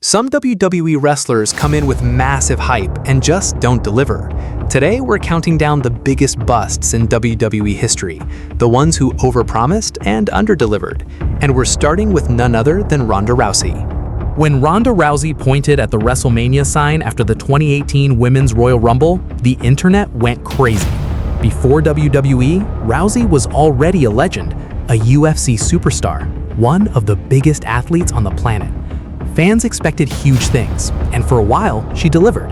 Some WWE wrestlers come in with massive hype and just don't deliver. Today, we're counting down the biggest busts in WWE history, the ones who overpromised and underdelivered. And we're starting with none other than Ronda Rousey. When Ronda Rousey pointed at the WrestleMania sign after the 2018 Women's Royal Rumble, the internet went crazy. Before WWE, Rousey was already a legend, a UFC superstar, one of the biggest athletes on the planet. Fans expected huge things, and for a while, she delivered.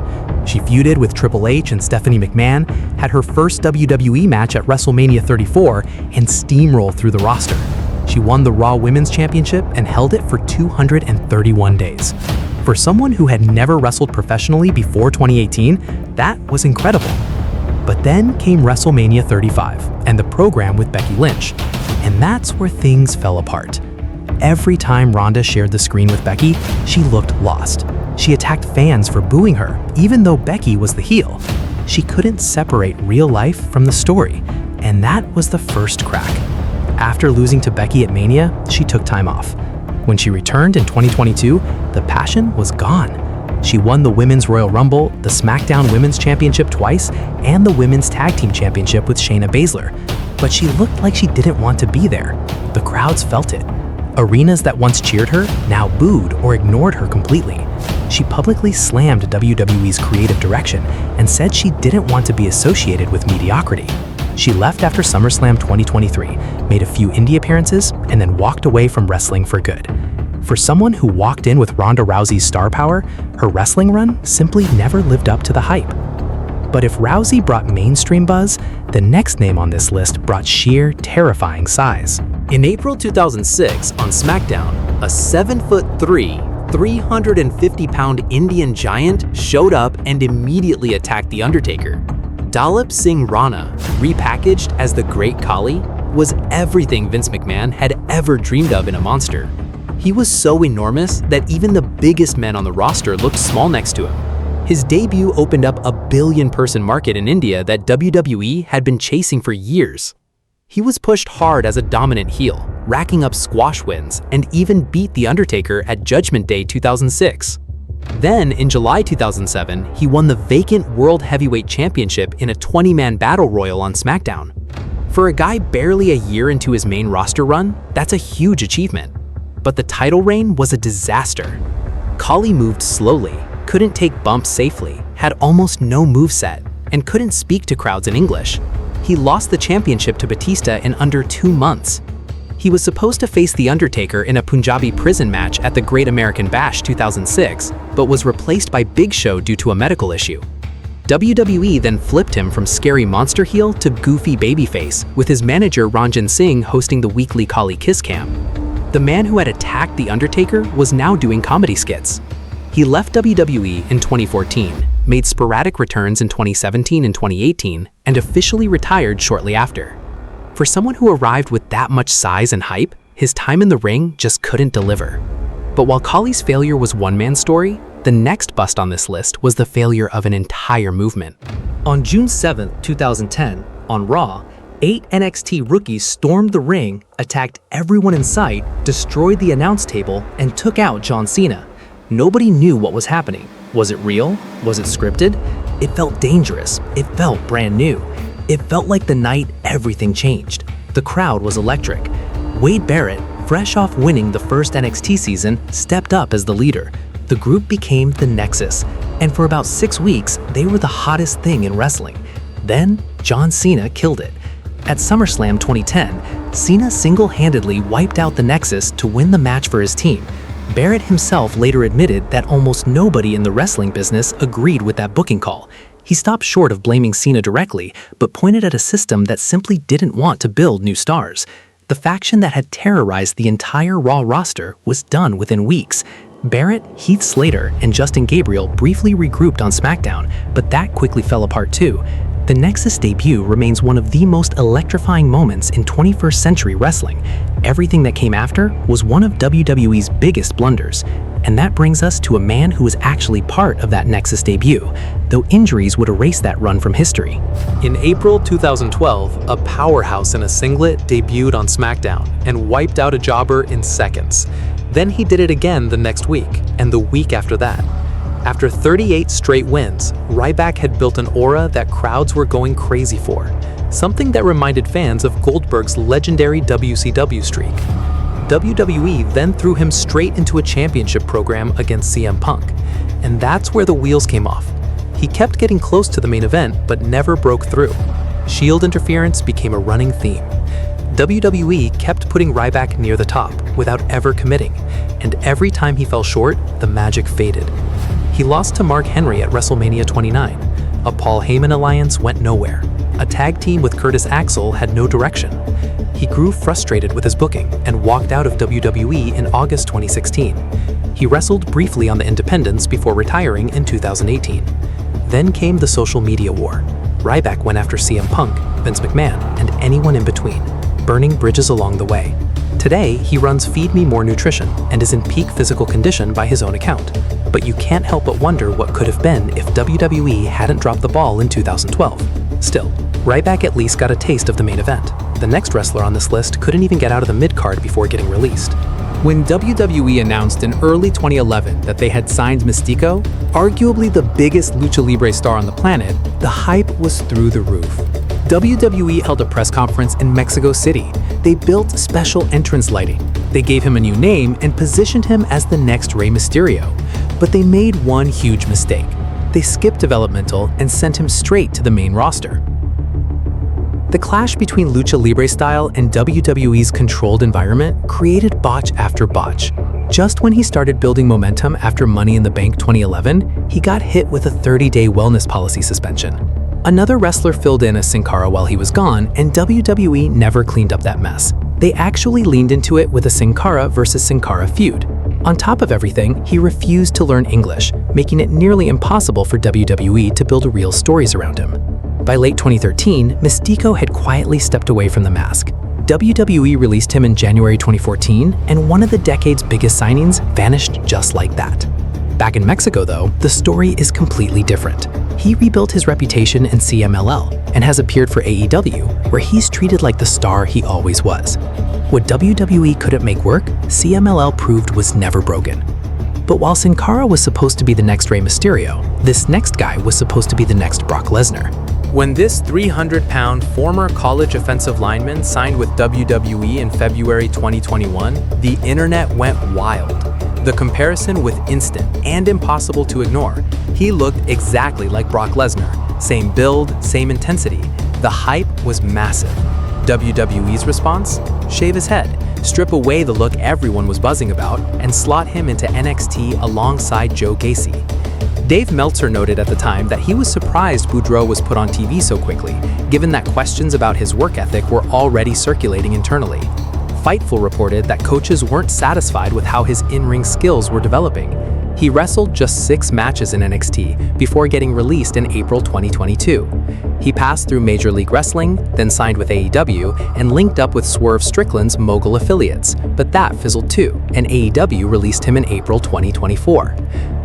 She feuded with Triple H and Stephanie McMahon, had her first WWE match at WrestleMania 34, and steamrolled through the roster. She won the Raw Women's Championship and held it for 231 days. For someone who had never wrestled professionally before 2018, that was incredible. But then came WrestleMania 35 and the program with Becky Lynch, and that's where things fell apart. Every time Ronda shared the screen with Becky, she looked lost. She attacked fans for booing her, even though Becky was the heel. She couldn't separate real life from the story, and that was the first crack. After losing to Becky at Mania, she took time off. When she returned in 2022, the passion was gone. She won the Women's Royal Rumble, the SmackDown Women's Championship twice, and the Women's Tag Team Championship with Shayna Baszler. But she looked like she didn't want to be there. The crowds felt it. Arenas that once cheered her now booed or ignored her completely. She publicly slammed WWE's creative direction and said she didn't want to be associated with mediocrity. She left after SummerSlam 2023, made a few indie appearances, and then walked away from wrestling for good. For someone who walked in with Ronda Rousey's star power, her wrestling run simply never lived up to the hype. But if Rousey brought mainstream buzz, the next name on this list brought sheer, terrifying size. In April 2006, on SmackDown, a 7'3", 350-pound Indian giant showed up and immediately attacked The Undertaker. Dalip Singh Rana, repackaged as the Great Khali, was everything Vince McMahon had ever dreamed of in a monster. He was so enormous that even the biggest men on the roster looked small next to him. His debut opened up a billion-person market in India that WWE had been chasing for years. He was pushed hard as a dominant heel, racking up squash wins, and even beat The Undertaker at Judgment Day 2006. Then, in July 2007, he won the vacant World Heavyweight Championship in a 20-man battle royal on SmackDown. For a guy barely a year into his main roster run, that's a huge achievement. But the title reign was a disaster. Khali moved slowly, couldn't take bumps safely, had almost no moveset, and couldn't speak to crowds in English. He lost the championship to Batista in under 2 months. He was supposed to face The Undertaker in a Punjabi prison match at the Great American Bash 2006, but was replaced by Big Show due to a medical issue. WWE then flipped him from scary monster heel to goofy babyface, with his manager Ranjan Singh hosting the weekly Khali Kiss Cam. The man who had attacked The Undertaker was now doing comedy skits. He left WWE in 2014, made sporadic returns in 2017 and 2018, and officially retired shortly after. For someone who arrived with that much size and hype, his time in the ring just couldn't deliver. But while Khali's failure was one man's story, the next bust on this list was the failure of an entire movement. On June 7, 2010, on Raw, 8 NXT rookies stormed the ring, attacked everyone in sight, destroyed the announce table, and took out John Cena. Nobody knew what was happening. Was it real? Was it scripted? It felt dangerous. It felt brand new. It felt like the night everything changed. The crowd was electric. Wade Barrett, fresh off winning the first NXT season, stepped up as the leader. The group became the Nexus, and for about 6 weeks, they were the hottest thing in wrestling. Then, John Cena killed it. At SummerSlam 2010, Cena single-handedly wiped out the Nexus to win the match for his team. Barrett himself later admitted that almost nobody in the wrestling business agreed with that booking call. He stopped short of blaming Cena directly, but pointed at a system that simply didn't want to build new stars. The faction that had terrorized the entire Raw roster was done within weeks. Barrett, Heath Slater, and Justin Gabriel briefly regrouped on SmackDown, but that quickly fell apart too. The Nexus debut remains one of the most electrifying moments in 21st century wrestling. Everything that came after was one of WWE's biggest blunders. And that brings us to a man who was actually part of that Nexus debut, though injuries would erase that run from history. In April 2012, a powerhouse in a singlet debuted on SmackDown and wiped out a jobber in seconds. Then he did it again the next week, and the week after that. After 38 straight wins, Ryback had built an aura that crowds were going crazy for, something that reminded fans of Goldberg's legendary WCW streak. WWE then threw him straight into a championship program against CM Punk, and that's where the wheels came off. He kept getting close to the main event, but never broke through. Shield interference became a running theme. WWE kept putting Ryback near the top without ever committing, and every time he fell short, the magic faded. He lost to Mark Henry at WrestleMania 29. A Paul Heyman alliance went nowhere. A tag team with Curtis Axel had no direction. He grew frustrated with his booking and walked out of WWE in August 2016. He wrestled briefly on the independents before retiring in 2018. Then came the social media war. Ryback went after CM Punk, Vince McMahon, and anyone in between, burning bridges along the way. Today, he runs Feed Me More Nutrition and is in peak physical condition by his own account. But you can't help but wonder what could have been if WWE hadn't dropped the ball in 2012. Still, Ryback at least got a taste of the main event. The next wrestler on this list couldn't even get out of the mid-card before getting released. When WWE announced in early 2011 that they had signed Mystico, arguably the biggest lucha libre star on the planet, the hype was through the roof. WWE held a press conference in Mexico City. They built special entrance lighting. They gave him a new name and positioned him as the next Rey Mysterio. But they made one huge mistake. They skipped developmental and sent him straight to the main roster. The clash between lucha libre style and WWE's controlled environment created botch after botch. Just when he started building momentum after Money in the Bank 2011, he got hit with a 30-day wellness policy suspension. Another wrestler filled in as Sin Cara while he was gone, and WWE never cleaned up that mess. They actually leaned into it with a Sin Cara versus Sin Cara feud. On top of everything, he refused to learn English, making it nearly impossible for WWE to build real stories around him. By late 2013, Mystico had quietly stepped away from the mask. WWE released him in January 2014, and one of the decade's biggest signings vanished just like that. Back in Mexico, though, the story is completely different. He rebuilt his reputation in CMLL and has appeared for AEW, where he's treated like the star he always was. What WWE couldn't make work, CMLL proved was never broken. But while Sin Cara was supposed to be the next Rey Mysterio, this next guy was supposed to be the next Brock Lesnar. When this 300-pound former college offensive lineman signed with WWE in February 2021, the internet went wild. The comparison was instant and impossible to ignore. He looked exactly like Brock Lesnar. Same build, same intensity. The hype was massive. WWE's response? Shave his head, strip away the look everyone was buzzing about, and slot him into NXT alongside Joe Gacy. Dave Meltzer noted at the time that he was surprised Boudreaux was put on TV so quickly, given that questions about his work ethic were already circulating internally. Fightful reported that coaches weren't satisfied with how his in-ring skills were developing. He wrestled just 6 matches in NXT before getting released in April 2022. He passed through Major League Wrestling, then signed with AEW, and linked up with Swerve Strickland's Mogul affiliates, but that fizzled too, and AEW released him in April 2024.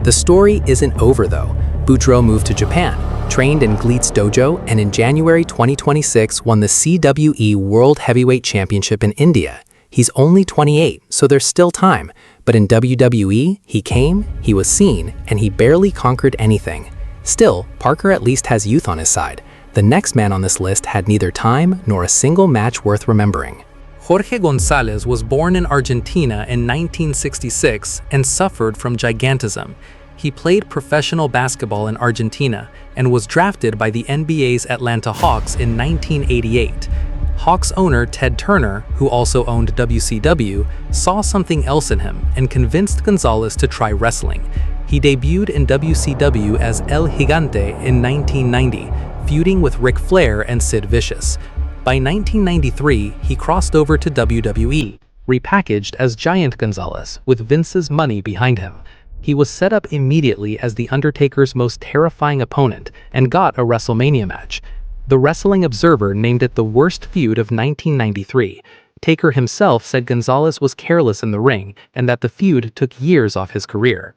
The story isn't over though. Boudreaux moved to Japan, trained in Gleat's dojo, and in January 2026 won the CWE World Heavyweight Championship in India. He's only 28, so there's still time, but in WWE, he came, he was seen, and he barely conquered anything. Still, Parker at least has youth on his side. The next man on this list had neither time nor a single match worth remembering. Jorge Gonzalez was born in Argentina in 1966 and suffered from gigantism. He played professional basketball in Argentina and was drafted by the NBA's Atlanta Hawks in 1988. Hawks owner Ted Turner, who also owned WCW, saw something else in him and convinced Gonzalez to try wrestling. He debuted in WCW as El Gigante in 1990, feuding with Ric Flair and Sid Vicious. By 1993, he crossed over to WWE, repackaged as Giant Gonzalez with Vince's money behind him. He was set up immediately as The Undertaker's most terrifying opponent and got a WrestleMania match. The Wrestling Observer named it the worst feud of 1993. Taker himself said Gonzalez was careless in the ring and that the feud took years off his career.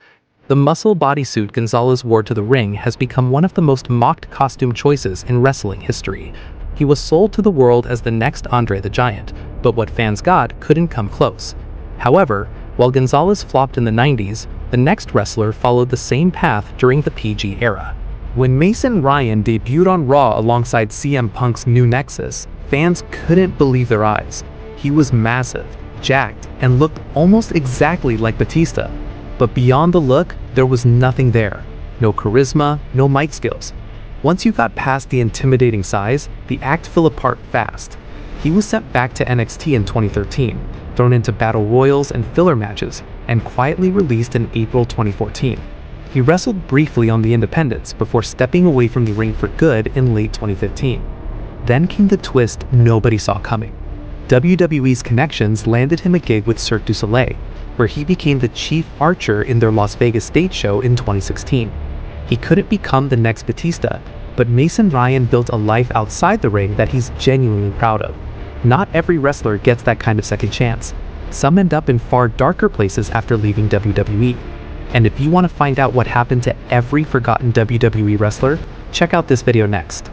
The muscle bodysuit Gonzalez wore to the ring has become one of the most mocked costume choices in wrestling history. He was sold to the world as the next Andre the Giant, but what fans got couldn't come close. However, while Gonzalez flopped in the 90s, the next wrestler followed the same path during the PG era. When Mason Ryan debuted on Raw alongside CM Punk's new Nexus, fans couldn't believe their eyes. He was massive, jacked, and looked almost exactly like Batista. But beyond the look, there was nothing there. No charisma, no mic skills. Once you got past the intimidating size, the act fell apart fast. He was sent back to NXT in 2013, thrown into battle royals and filler matches, and quietly released in April 2014. He wrestled briefly on the independents before stepping away from the ring for good in late 2015. Then came the twist nobody saw coming. WWE's connections landed him a gig with Cirque du Soleil, where he became the chief archer in their Las Vegas stage show in 2016. He couldn't become the next Batista, but Mason Ryan built a life outside the ring that he's genuinely proud of. Not every wrestler gets that kind of second chance. Some end up in far darker places after leaving WWE. And if you want to find out what happened to every forgotten WWE wrestler, check out this video next.